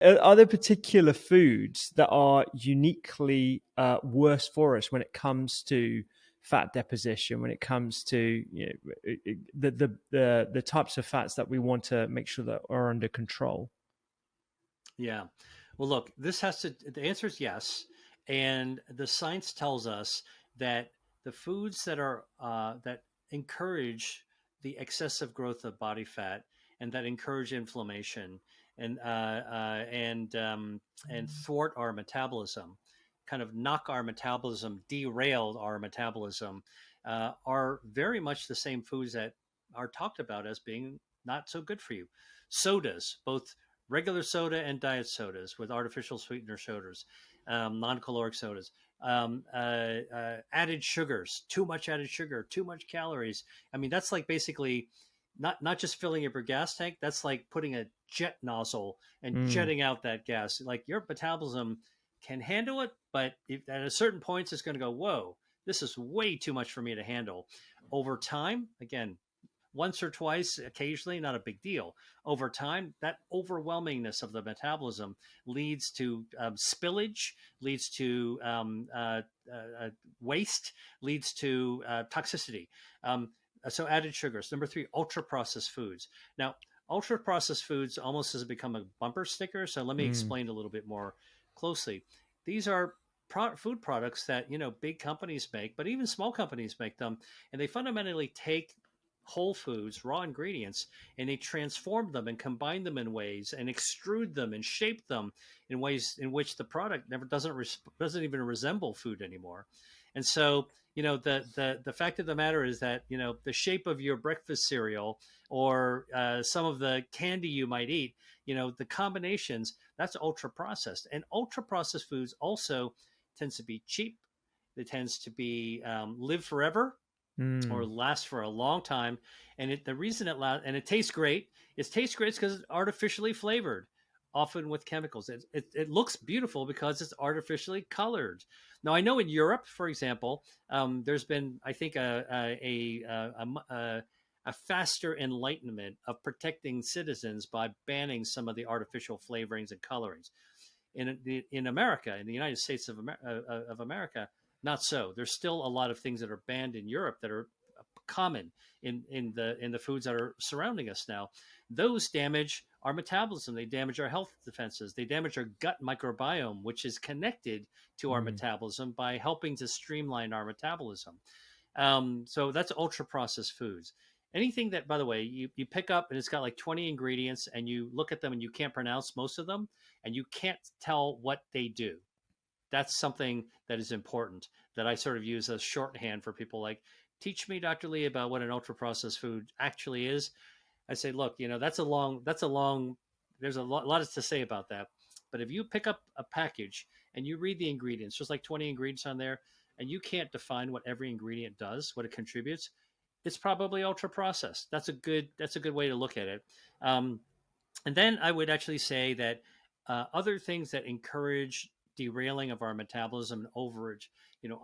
are there particular foods that are uniquely worse for us when it comes to fat deposition, when it comes to the types of fats that we want to make sure that are under control? Yeah. Well, look, the answer is yes. And the science tells us that the foods that encourage the excessive growth of body fat and that encourage inflammation and, and thwart our metabolism, kind of knock our metabolism, derail our metabolism, are very much the same foods that are talked about as being not so good for you. Sodas, both regular soda and diet sodas with artificial sweetener sodas, non-caloric sodas, added sugars, too much added sugar, too much calories. I mean, that's like basically not just filling up your gas tank. That's like putting a jet nozzle and Mm, jetting out that gas. Like your metabolism can handle it, but at a certain point, it's going to go, whoa, this is way too much for me to handle. Over time, again, once or twice, occasionally, not a big deal. Over time, that overwhelmingness of the metabolism leads to spillage, leads to waste, leads to toxicity. So, added sugars. Number three, ultra processed foods. Now, ultra processed foods almost has become a bumper sticker. So, let me mm, explain a little bit more closely. These are food products that big companies make, but even small companies make them, and they fundamentally take whole foods, raw ingredients, and they transform them and combine them in ways and extrude them and shape them in ways in which the product never doesn't even resemble food anymore. And so, the fact of the matter is that the shape of your breakfast cereal or some of the candy you might eat, the combinations, that's ultra processed, and ultra processed foods also tends to be cheap. It tends to be live forever or mm, last for a long time. And the reason it lasts and it tastes great, because it's artificially flavored, often with chemicals. It looks beautiful because it's artificially colored. Now, I know in Europe, for example, there's been, I think, a faster enlightenment of protecting citizens by banning some of the artificial flavorings and colorings. In America, in the United States of America, not so. There's still a lot of things that are banned in Europe that are common in the foods that are surrounding us now. Those damage our metabolism. They damage our health defenses. They damage our gut microbiome, which is connected to our mm. metabolism by helping to streamline our metabolism. So that's ultra processed foods. Anything that, by the way, you pick up and it's got like 20 ingredients and you look at them and you can't pronounce most of them and you can't tell what they do. That's something that is important that I sort of use as shorthand for people like, teach me, Dr. Lee, about what an ultra processed food actually is. I say, look, there's a lot to say about that. But if you pick up a package and you read the ingredients, just like 20 ingredients on there, and you can't define what every ingredient does, what it contributes, it's probably ultra processed. That's a good way to look at it. Um, and then I would actually say that other things that encourage derailing of our metabolism and overage,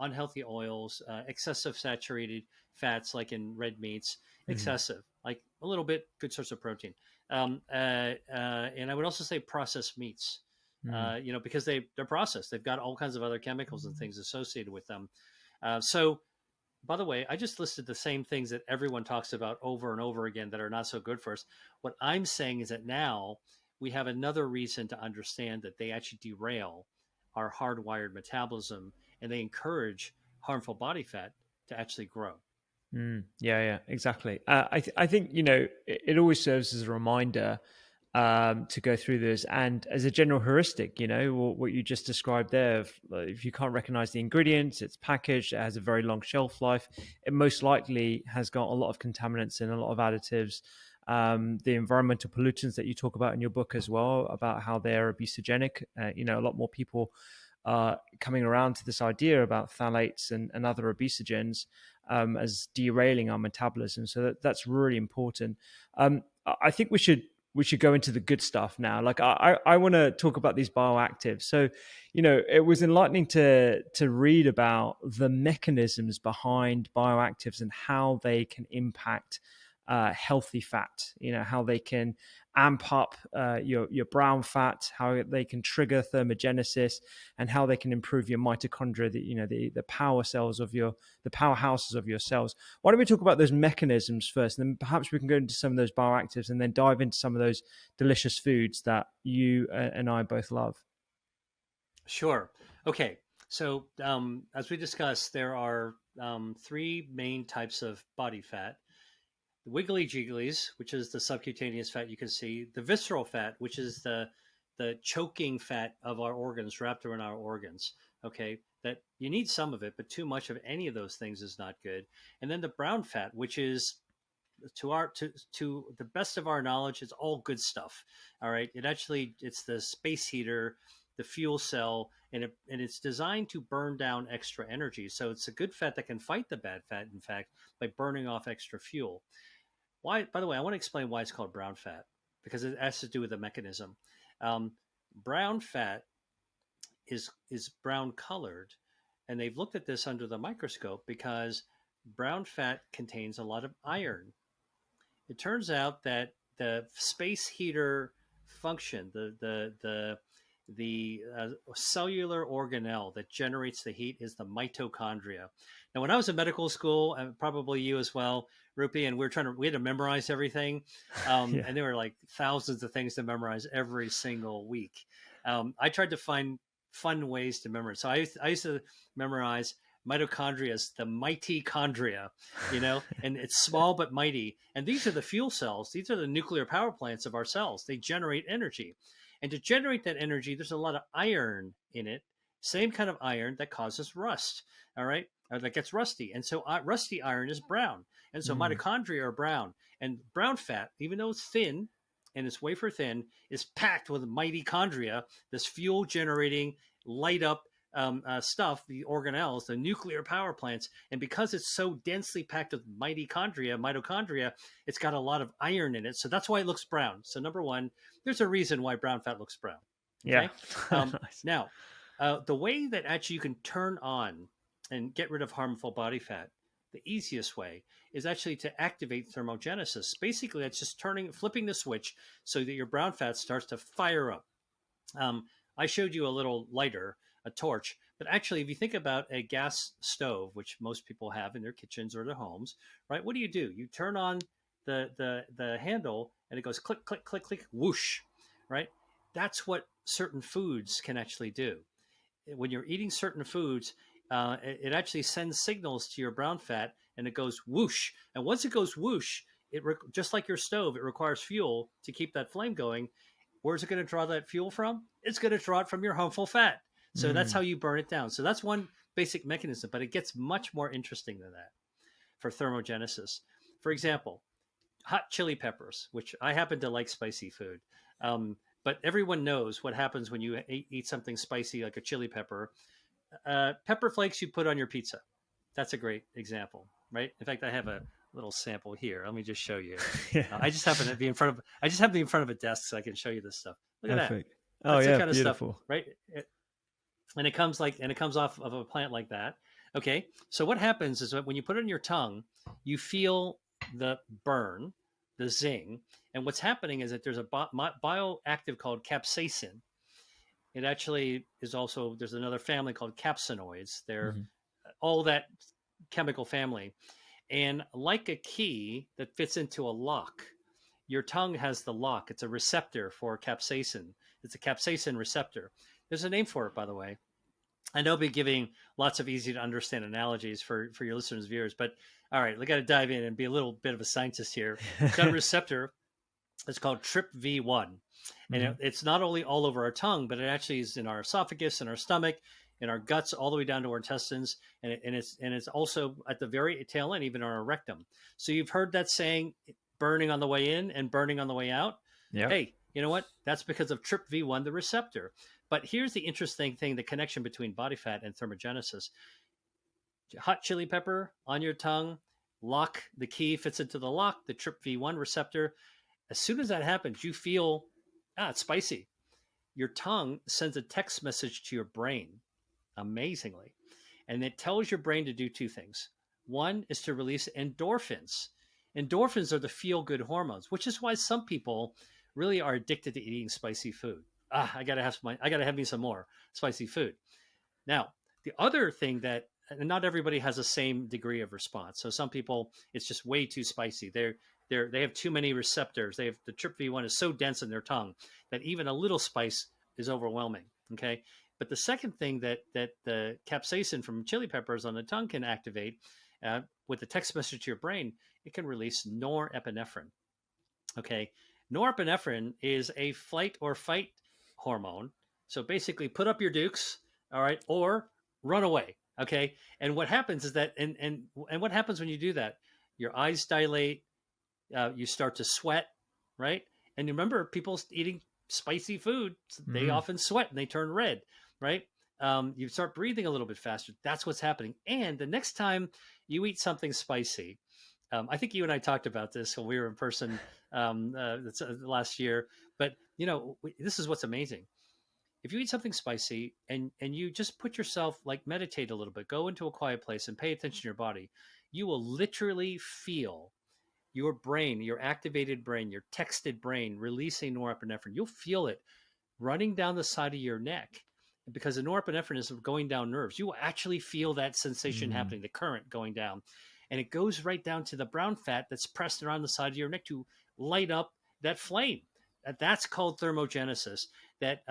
unhealthy oils, excessive saturated fats like in red meats, Mm, excessive, like a little bit, good source of protein. And I would also say processed meats, mm, because they're processed. They've got all kinds of other chemicals and things associated with them. So by the way, I just listed the same things that everyone talks about over and over again that are not so good for us. What I'm saying is that now we have another reason to understand that they actually derail our hardwired metabolism and they encourage harmful body fat to actually grow. mm. Yeah, yeah, exactly. I think it always serves as a reminder to go through this, and as a general heuristic, what you just described there. If you can't recognize the ingredients, it's packaged, it has a very long shelf life. It most likely has got a lot of contaminants and a lot of additives. The environmental pollutants that you talk about in your book as well, about how they're obesogenic. A lot more people are coming around to this idea about phthalates and other obesogens as derailing our metabolism. So that's really important. I think we should go into the good stuff now. Like I want to talk about these bioactives. So, it was enlightening to read about the mechanisms behind bioactives and how they can impact healthy fat. How they can amp up your brown fat, how they can trigger thermogenesis, and how they can improve your mitochondria, the power cells of the powerhouses of your cells. Why don't we talk about those mechanisms first, and then perhaps we can go into some of those bioactives, and then dive into some of those delicious foods that you and I both love. Sure. Okay. So, as we discussed, there are three main types of body fat: the wiggly jigglies, which is the subcutaneous fat you can see; the visceral fat, which is the choking fat of our organs, wrapped around our organs. Okay, that you need some of it, but too much of any of those things is not good. And then the brown fat, which is to the best of our knowledge, it's all good stuff. All right, it's the space heater, the fuel cell, and it's designed to burn down extra energy. So it's a good fat that can fight the bad fat, in fact, by burning off extra fuel. Why? By the way, I want to explain why it's called brown fat, because it has to do with the mechanism. Um, Brown fat is brown colored, and they've looked at this under the microscope because brown fat contains a lot of iron. It turns out that the space heater function, the cellular organelle that generates the heat, is the mitochondria. Now, when I was in medical school, and probably you as well, Rupi, and we had to memorize everything, Yeah. and there were like thousands of things to memorize every single week. I tried to find fun ways to memorize. So I used to memorize mitochondria as the mighty chondria, and it's small but mighty. And these are the fuel cells. These are the nuclear power plants of our cells. They generate energy. And to generate that energy, there's a lot of iron in it, same kind of iron that causes rust, all right, or that gets rusty. And so rusty iron is brown. And so mitochondria are brown. And brown fat, even though it's thin and it's wafer thin, is packed with mitochondria, this fuel generating, light up stuff, the organelles, the nuclear power plants. And because it's so densely packed with mitochondria, it's got a lot of iron in it. So that's why it looks brown. So number one, there's a reason why brown fat looks brown. Okay. Yeah. Nice. Now, the way that actually you can turn on and get rid of harmful body fat, the easiest way is actually to activate thermogenesis. Basically, that's just flipping the switch so that your brown fat starts to fire up. I showed you a little lighter, a torch, but actually, if you think about a gas stove, which most people have in their kitchens or their homes, right? What do? You turn on the handle, and it goes click, click, click, click, whoosh, right? That's what certain foods can actually do. When you're eating certain foods, it actually sends signals to your brown fat, and it goes whoosh. And once it goes whoosh, just like your stove, it requires fuel to keep that flame going. Where's it going to draw that fuel from? It's going to draw it from your harmful fat. So that's how you burn it down. So that's one basic mechanism, but it gets much more interesting than that for thermogenesis. For example, hot chili peppers, which I happen to like spicy food. But everyone knows what happens when you eat something spicy like a chili pepper. Pepper flakes you put on your pizza. That's a great example, right? In fact, I have a little sample here. Let me just show you. Yeah. I just happen to be in front of a desk so I can show you this stuff. Look at Perfect. that. Oh, That's yeah, the kind of beautiful. stuff, right? And it comes off of a plant like that. Okay. So what happens is that when you put it on your tongue, you feel the burn, the zing. And what's happening is that there's a bioactive called capsaicin. It actually is also, there's another family called capsinoids. They're all that chemical family. And like a key that fits into a lock, your tongue has the lock. It's a receptor for capsaicin. It's a capsaicin receptor. There's a name for it, by the way. I know I'll be giving lots of easy to understand analogies for your listeners and viewers, but all right, we got to dive in and be a little bit of a scientist here. That receptor is called TRPV1. And it's not only all over our tongue, but it actually is in our esophagus, in our stomach, in our guts, all the way down to our intestines. And it's also at the very tail end, even on our rectum. So you've heard that saying, burning on the way in and burning on the way out. Yeah. Hey, you know what? That's because of TRPV1, the receptor. But here's the interesting thing, the connection between body fat and thermogenesis. Hot chili pepper on your tongue, lock, the key fits into the lock, the TRPV1 receptor. As soon as that happens, you feel, it's spicy. Your tongue sends a text message to your brain, amazingly. And it tells your brain to do two things. One is to release endorphins. Endorphins are the feel-good hormones, which is why some people really are addicted to eating spicy food. I gotta have me some more spicy food. Now, the other thing that, and not everybody has the same degree of response. So some people, it's just way too spicy. They have too many receptors. They have the TRPV1 is so dense in their tongue that even a little spice is overwhelming. Okay. But the second thing that the capsaicin from chili peppers on the tongue can activate with the text message to your brain, it can release norepinephrine. Okay. Norepinephrine is a flight or fight hormone. So basically, put up your dukes, all right, or run away. Okay. And what happens is that, and what happens when you do that? Your eyes dilate, you start to sweat, right? And remember, people eating spicy food, they Mm. often sweat and they turn red, right? You start breathing a little bit faster. That's what's happening. And the next time you eat something spicy, I think you and I talked about this when we were in person last year. But this is what's amazing. If you eat something spicy and you just put yourself, like, meditate a little bit, go into a quiet place and pay attention to your body, you will literally feel your brain, your activated brain, your texted brain releasing norepinephrine. You'll feel it running down the side of your neck because the norepinephrine is going down nerves. You will actually feel that sensation Mm. happening, the current going down. And it goes right down to the brown fat that's pressed around the side of your neck to light up that flame. That's called thermogenesis. That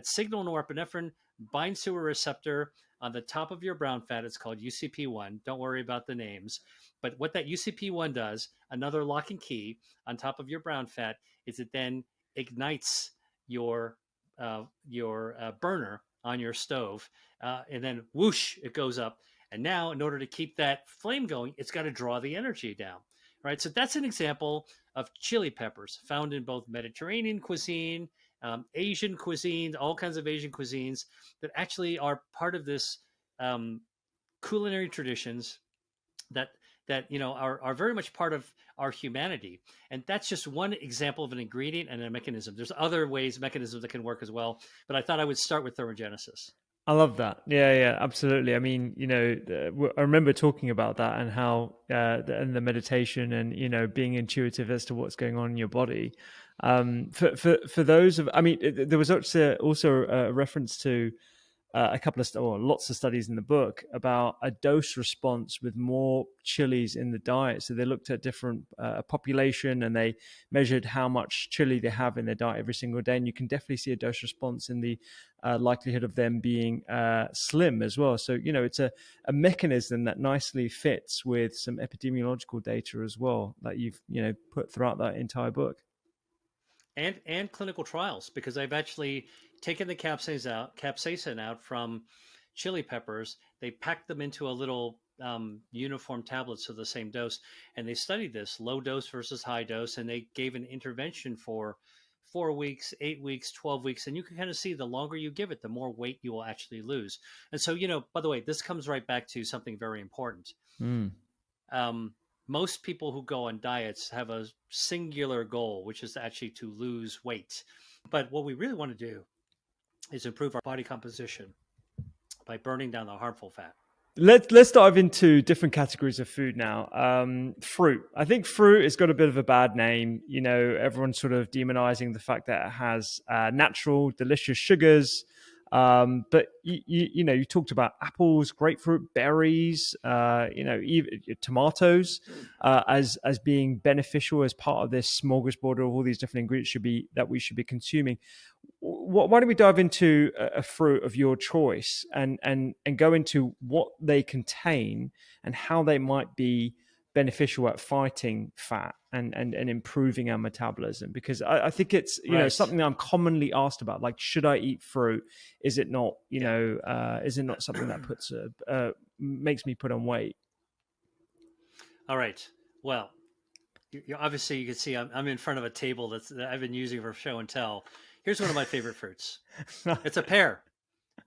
signal norepinephrine binds to a receptor on the top of your brown fat. It's called UCP1. Don't worry about the names. But what that UCP1 does, another lock and key on top of your brown fat, is it then ignites your burner on your stove, and then whoosh, it goes up. And now, in order to keep that flame going, it's got to draw the energy down, right? So that's an example of chili peppers found in both Mediterranean cuisine, Asian cuisine, all kinds of Asian cuisines that actually are part of this culinary traditions that are very much part of our humanity. And that's just one example of an ingredient and a mechanism. There's other mechanisms that can work as well, but I thought I would start with thermogenesis. I love that. Yeah, yeah, absolutely. I mean, I remember talking about that and how, and the meditation and, being intuitive as to what's going on in your body. For those of, I mean, there was also a reference to a couple of or lots of studies in the book about a dose response with more chilies in the diet. So they looked at different population and they measured how much chili they have in their diet every single day, and you can definitely see a dose response in the likelihood of them being slim as well. So it's a mechanism that nicely fits with some epidemiological data as well that you've put throughout that entire book. And clinical trials, because I've actually taken the capsaicin out from chili peppers. They packed them into a little uniform tablets of the same dose, and they studied this low dose versus high dose, and they gave an intervention for 4 weeks, 8 weeks, 12 weeks, and you can kind of see the longer you give it, the more weight you will actually lose. And so, by the way, this comes right back to something very important. Mm. Most people who go on diets have a singular goal, which is actually to lose weight. But what we really want to do is improve our body composition by burning down the harmful fat. Let's dive into different categories of food now. Fruit. I think fruit has got a bit of a bad name. Everyone's sort of demonizing the fact that it has natural, delicious sugars. But you talked about apples, grapefruit, berries, even tomatoes as being beneficial as part of this smorgasbord of all these different ingredients that we should be consuming. Why don't we dive into a fruit of your choice and go into what they contain and how they might be beneficial at fighting fat and improving our metabolism? Because I think it's Right. something that I'm commonly asked about, like, should I eat fruit? Is it not is it not something that makes me put on weight? All right. Well, obviously you can see I'm in front of a table that I've been using for show and tell. Here's one of my favorite fruits. It's a pear.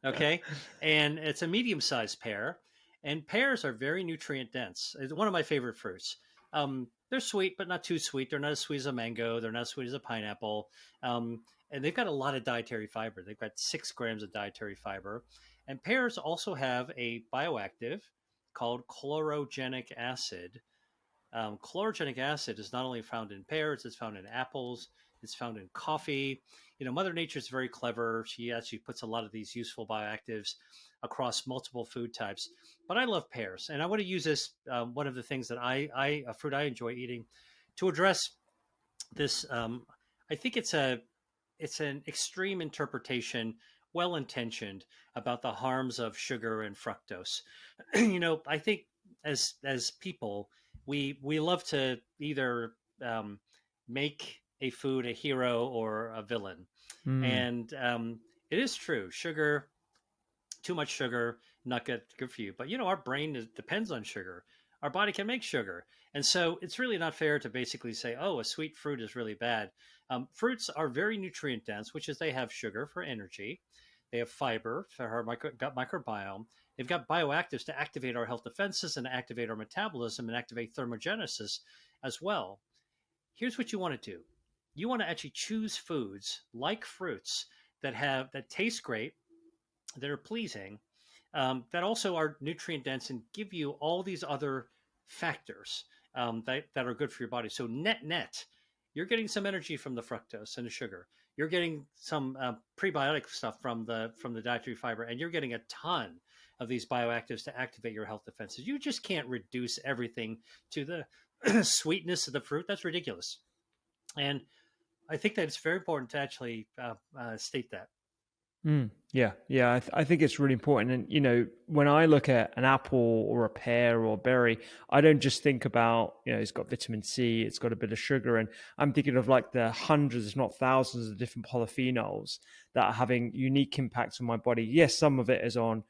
Okay. And it's a medium-sized pear. And pears are very nutrient dense. It's one of my favorite fruits. They're sweet, but not too sweet. They're not as sweet as a mango. They're not as sweet as a pineapple. And they've got a lot of dietary fiber. They've got 6 grams of dietary fiber. And pears also have a bioactive called chlorogenic acid. Chlorogenic acid is not only found in pears, it's found in apples, It's found in coffee. Mother Nature is very clever. She actually puts a lot of these useful bioactives across multiple food types. But I love pears, and I want to use this, one of the things that a fruit I enjoy eating, to address this. I think it's an extreme interpretation, well intentioned, about the harms of sugar and fructose. I think as people, we love to either make a food a hero or a villain, Mm. and it is true. Sugar, too much sugar, not good for you. But our brain depends on sugar. Our body can make sugar, and so it's really not fair to basically say, "Oh, a sweet fruit is really bad." Fruits are very nutrient dense, which is they have sugar for energy, they have fiber for our gut microbiome. They've got bioactives to activate our health defenses and activate our metabolism and activate thermogenesis as well. Here's what you want to do: you want to actually choose foods like fruits that taste great, that are pleasing, that also are nutrient dense and give you all these other factors, that are good for your body. So net, you're getting some energy from the fructose and the sugar. You're getting some prebiotic stuff from the dietary fiber, and you're getting a ton of these bioactives to activate your health defenses. You just can't reduce everything to the sweetness of the fruit. That's ridiculous. And I think that it's very important to actually state that. Yeah, yeah. I think it's really important. And when I look at an apple or a pear or a berry, I don't just think about it's got vitamin C, it's got a bit of sugar, and I'm thinking of like the hundreds, if not thousands, of different polyphenols that are having unique impacts on my body. Yes, some of it is on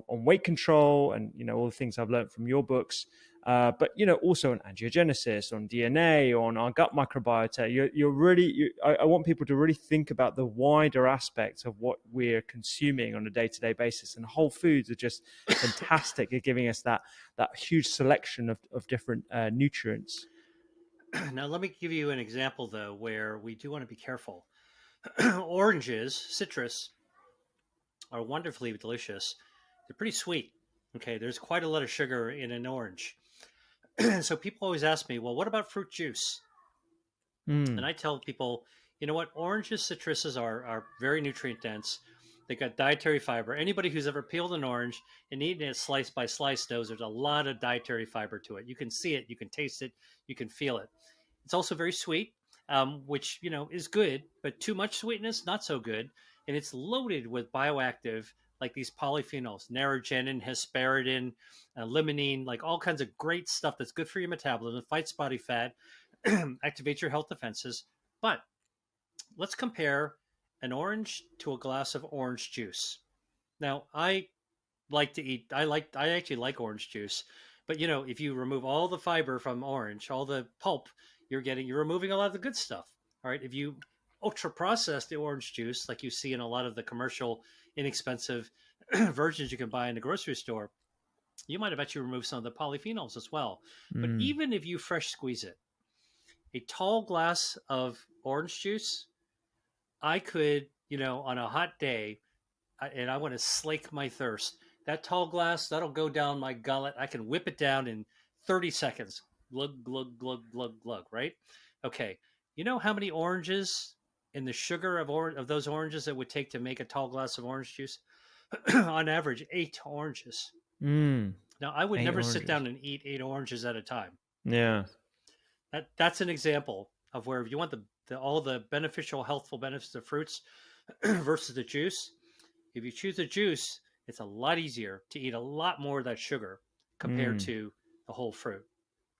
weight control and all the things I've learned from your books. But also on angiogenesis, on DNA, on our gut microbiota. I want people to really think about the wider aspects of what we're consuming on a day-to-day basis. And whole foods are just fantastic at giving us that huge selection of different nutrients. Now, let me give you an example, though, where we do want to be careful. Oranges, citrus, are wonderfully delicious. They're pretty sweet. Okay, there's quite a lot of sugar in an orange. So people always ask me, well, what about fruit juice? And Mm. I tell people, you know what? Oranges, citruses are very nutrient dense. They got dietary fiber. Anybody who's ever peeled an orange and eaten it slice by slice knows there's a lot of dietary fiber to it. You can see it, you can taste it, you can feel it. It's also very sweet, which is good, but too much sweetness not so good. And it's loaded with bioactive, like these polyphenols, narogenin, hesperidin, limonene, like all kinds of great stuff that's good for your metabolism, fights body fat, activates your health defenses. But let's compare an orange to a glass of orange juice. Now, I actually like orange juice, but if you remove all the fiber from orange, all the pulp, you're removing a lot of the good stuff. All right, if you ultra process the orange juice like you see in a lot of the commercial inexpensive versions you can buy in the grocery store, you might have actually removed some of the polyphenols as well. But Mm. even if you fresh squeeze it, a tall glass of orange juice, I could, on a hot day, and I want to slake my thirst, that tall glass, that'll go down my gullet. I can whip it down in 30 seconds. Glug, glug, glug, glug, glug, right? Okay. You know how many oranges in the sugar of those oranges it would take to make a tall glass of orange juice? On average, 8 oranges. Mm. Now, I would Eight never sit oranges. down and eat 8 oranges at a time. Yeah. That's an example of where if you want all the beneficial, healthful benefits of fruits versus the juice, if you choose the juice, it's a lot easier to eat a lot more of that sugar compared Mm. to the whole fruit.